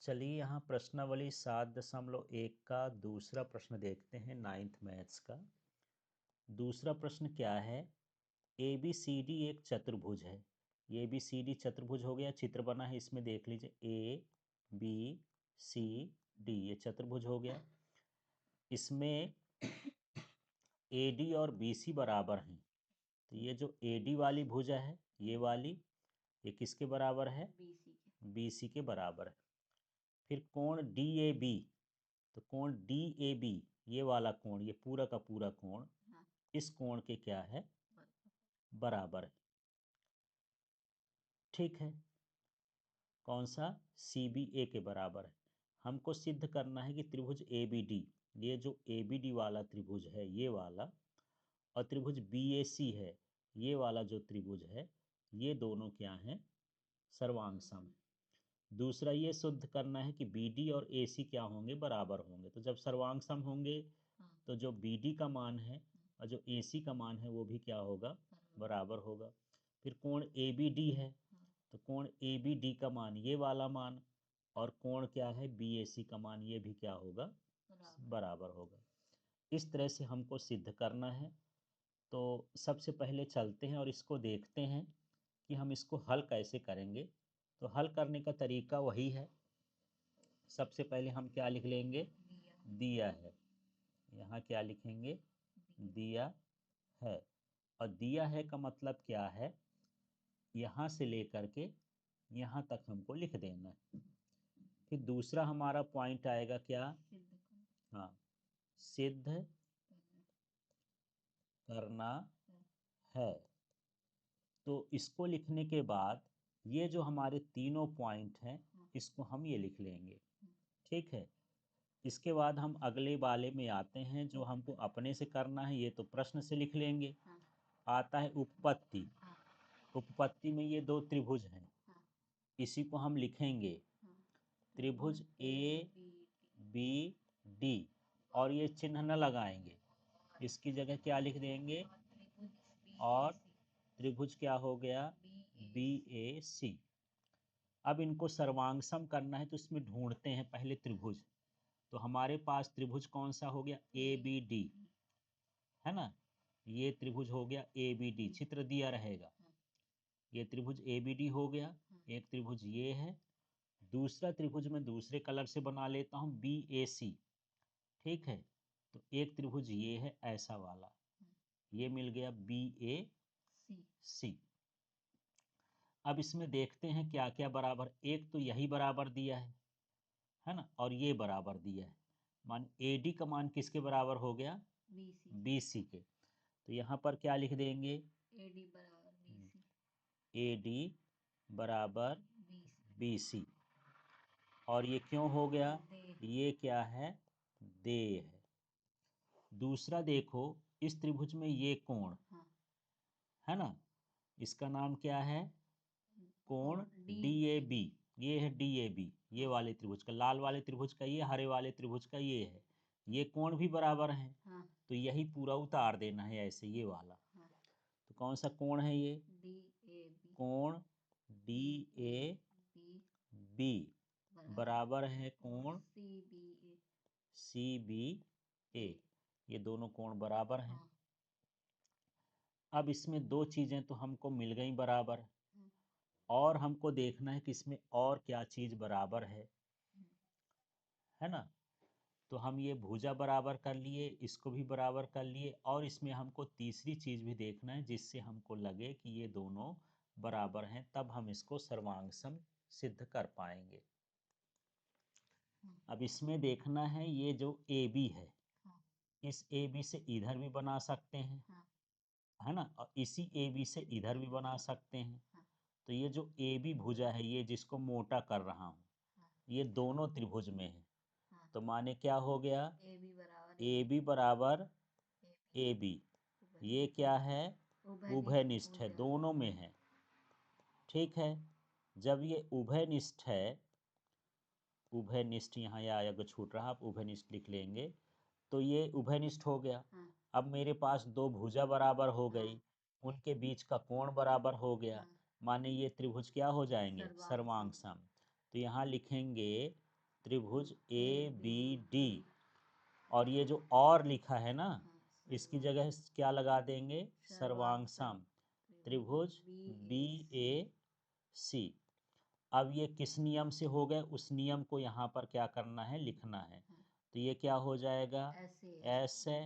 चलिए यहाँ प्रश्नावली 7.1 का दूसरा प्रश्न देखते हैं, 9th मैथ्स का। दूसरा प्रश्न क्या है? ए बी सी डी एक चतुर्भुज है। ए बी सी डी चतुर्भुज हो गया, चित्र बना है, इसमें देख लीजिए ए बी सी डी, ये चतुर्भुज हो गया। इसमें ए डी और बी सी बराबर हैं, तो ये जो ए डी वाली भुजा है, ये वाली, ये किसके बराबर है? बी सी के बराबर है। फिर कोण डी ए बी, तो कोण डी ए बी, ये वाला कोण, ये पूरा का पूरा कोण, इस कोण के क्या है? बराबर है। ठीक है, कौन सा? सी बी ए के बराबर है। हमको सिद्ध करना है कि त्रिभुज ए बी डी, ये जो ए बी डी वाला त्रिभुज है, ये वाला, और त्रिभुज बी ए सी है, ये वाला जो त्रिभुज है, ये दोनों क्या हैं? सर्वांग सम है। दूसरा ये सिद्ध करना है कि बी डी और ए सी क्या होंगे? बराबर होंगे। तो जब सर्वांग सम होंगे तो जो बी डी का मान है और जो ए सी का मान है वो भी क्या होगा? बराबर होगा। फिर कोण ए बी डी है, तो कोण ए बी डी का मान ये वाला मान, और कोण क्या है? बी ए सी का मान, ये भी क्या होगा? बराबर होगा। इस तरह से हमको सिद्ध करना है। तो सबसे पहले चलते हैं और इसको देखते हैं कि हम इसको हल कैसे करेंगे। तो हल करने का तरीका वही है। सबसे पहले हम क्या लिख लेंगे? दिया है। यहाँ क्या लिखेंगे? दिया है। और दिया है का मतलब क्या है? यहाँ से लेकर के यहाँ तक हमको लिख देना है। फिर दूसरा हमारा पॉइंट आएगा क्या? हाँ, सिद्ध करना है। तो इसको लिखने के बाद ये जो हमारे तीनों पॉइंट हैं, इसको हम ये लिख लेंगे। ठीक है, इसके बाद हम अगले वाले में आते हैं, जो हमको अपने से करना है। ये तो प्रश्न से लिख लेंगे। आता है उपपत्ति। उपपत्ति में ये दो त्रिभुज हैं, इसी को हम लिखेंगे त्रिभुज ए बी डी, और ये चिन्ह न लगाएंगे, इसकी जगह क्या लिख देंगे? और त्रिभुज क्या हो गया? बी ए सी। अब इनको सर्वांग सम करना है, तो इसमें ढूंढते हैं पहले त्रिभुज। तो हमारे पास त्रिभुज कौन सा हो गया? ए बी डी, है ना। ये त्रिभुज हो गया ए बी डी, चित्र दिया रहेगा। ये त्रिभुज ए बी डी हो गया। एक त्रिभुज ये है। दूसरा त्रिभुज मैं दूसरे कलर से बना लेता हूँ, बी ए सी। ठीक है, तो एक त्रिभुज ये है ऐसा वाला, ये मिल गया बी ए सी। अब इसमें देखते हैं क्या क्या बराबर। एक तो यही बराबर दिया है ना, और ये बराबर दिया है। मान ए डी का मान किसके बराबर हो गया? बी सी के। तो यहाँ पर क्या लिख देंगे? ए डी बराबर बी सी। और ये क्यों हो गया? ये क्या है? दे है। दूसरा देखो, इस त्रिभुज में ये कोण है ना, इसका नाम क्या है? कोण डी ए बी। ये है डी ए बी, ये वाले त्रिभुज का, लाल वाले त्रिभुज का ये, हरे वाले त्रिभुज का ये है। ये कोण भी बराबर है। तो यही पूरा उतार देना है ऐसे, ये वाला। तो कौन सा कोण है ये? कोण डी ए बी बराबर है कोण सी बी ए। ये दोनों कोण बराबर हैं। अब इसमें दो चीजें तो हमको मिल गई बराबर, और हमको देखना है कि इसमें और क्या चीज बराबर है ना। तो हम ये भुजा बराबर कर लिए, इसको भी बराबर कर लिए, और इसमें हमको तीसरी चीज भी देखना है जिससे हमको लगे कि ये दोनों बराबर हैं, तब हम इसको सर्वांग सम सिद्ध कर पाएंगे। अब इसमें देखना है ये जो ए बी है, इस ए बी से इधर भी बना सकते हैं, है ना, और इसी ए बी से इधर भी बना सकते हैं। तो ये जो ए बी भुजा है, ये जिसको मोटा कर रहा हूँ, ये दोनों त्रिभुज में है। तो माने क्या हो गया? ए बी बराबर ए बी, ये क्या है? उभयनिष्ठ है, दोनों में है। ठीक है, जब ये उभयनिष्ठ है, उभयनिष्ठ यहाँ या आगे छूट रहा, आप उभयनिष्ठ लिख लेंगे, तो ये उभयनिष्ठ हो गया। अब मेरे पास दो भुजा बराबर हो गई, उनके बीच का कोण बराबर हो गया, माने ये त्रिभुज क्या हो जाएंगे? सर्वांग सम। तो यहाँ लिखेंगे त्रिभुज ABD, और ये जो और लिखा है ना, इसकी जगह क्या लगा देंगे, सर्वांग सम त्रिभुज BAC। अब ये किस नियम से हो गए, उस नियम को यहाँ पर क्या करना है, लिखना है। तो ये क्या हो जाएगा, S है,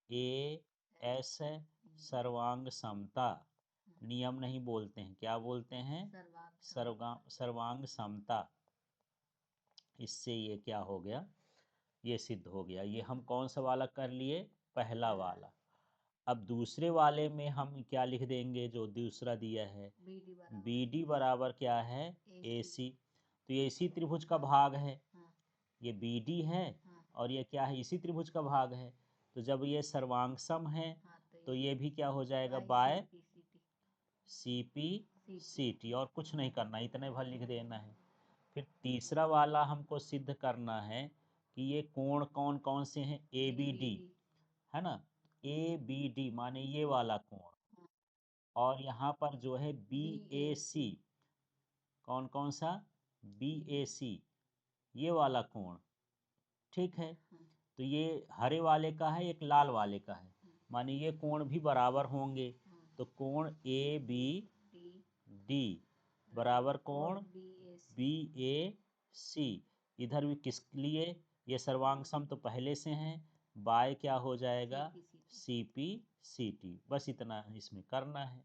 AS है, सर्वांग समता। नियम नहीं बोलते हैं, क्या बोलते हैं, सर्वांग समता। इससे ये क्या हो गया, ये सिद्ध हो गया। ये हम कौन सा वाला कर लिए, पहला वाला। अब दूसरे वाले में हम क्या लिख देंगे, जो दूसरा दिया है BD बराबर क्या है, AC। तो ये इसी त्रिभुज का भाग है, ये BD है और ये क्या है, इसी त्रिभुज का भाग है। तो जब ये सर्वांगसम है तो ये भी क्या हो जाएगा, बाय CP/CT, और कुछ नहीं करना, इतने भर लिख देना है। फिर तीसरा वाला हमको सिद्ध करना है कि ये कोण कौन कौन से हैं, ABD है ना, ABD माने ये वाला कोण, और यहाँ पर जो है BAC, कौन कौन सा, BAC ये वाला कोण, ठीक है। तो ये हरे वाले का है, एक लाल वाले का है, माने ये कोण भी बराबर होंगे। तो कोण ABD बराबर कोण BAC। इधर भी किस लिए, ये सर्वांग सम तो पहले से हैं, बाय क्या हो जाएगा, CP/CT। बस इतना इसमें करना है।